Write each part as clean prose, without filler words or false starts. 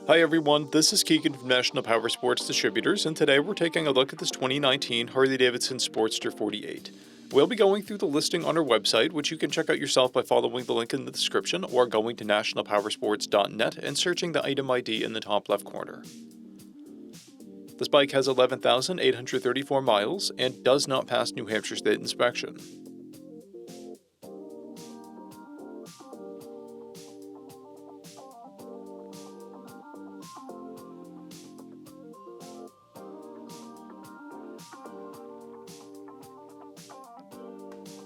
Hi everyone, this is Keegan from National Powersports Distributors, and today we're taking a look at this 2019 Harley-Davidson Sportster 48. We'll be going through the listing on our website, which you can check out yourself by following the link in the description or going to nationalpowersports.net and searching the item ID in the top left corner. This bike has 11,834 miles and does not pass New Hampshire State inspection.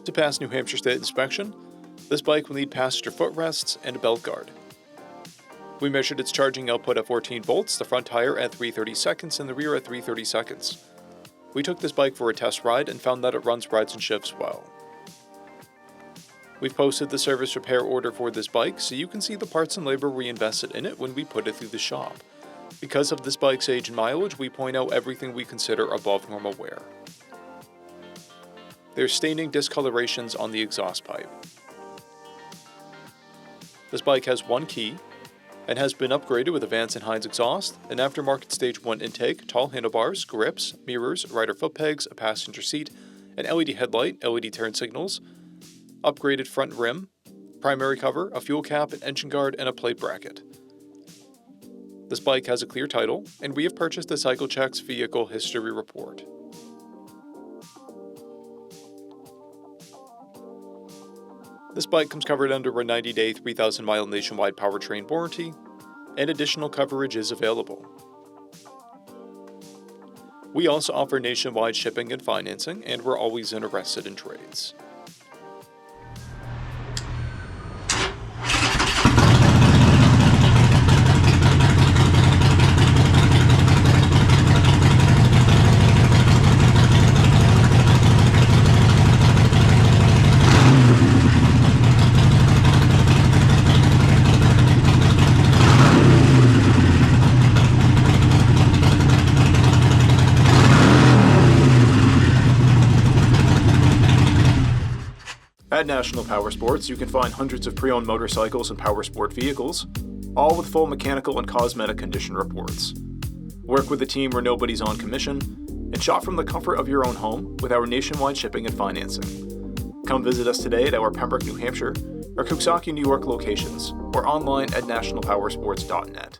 To pass New Hampshire State inspection, this bike will need passenger footrests and a belt guard. We measured its charging output at 14 volts, the front tire at 330 seconds, and the rear at 330 seconds. We took this bike for a test ride and found that it runs, rides, and shifts well. We've posted the service repair order for this bike so you can see the parts and labor we invested in it when we put it through the shop. Because of this bike's age and mileage, we point out everything we consider above normal wear. There's staining discolorations on the exhaust pipe. This bike has one key and has been upgraded with a Vance & Hines exhaust, an aftermarket Stage 1 intake, tall handlebars, grips, mirrors, rider foot pegs, a passenger seat, an LED headlight, LED turn signals, upgraded front rim, primary cover, a fuel cap, an engine guard, and a plate bracket. This bike has a clear title, and we have purchased the CycleCheck's vehicle history report. This bike comes covered under a 90-day, 3,000-mile nationwide powertrain warranty, and additional coverage is available. We also offer nationwide shipping and financing, and we're always interested in trades. At National Powersports, you can find hundreds of pre-owned motorcycles and powersport vehicles, all with full mechanical and cosmetic condition reports. Work with a team where nobody's on commission, and shop from the comfort of your own home with our nationwide shipping and financing. Come visit us today at our Pembroke, New Hampshire, or Coxsackie, New York locations, or online at nationalpowersports.net.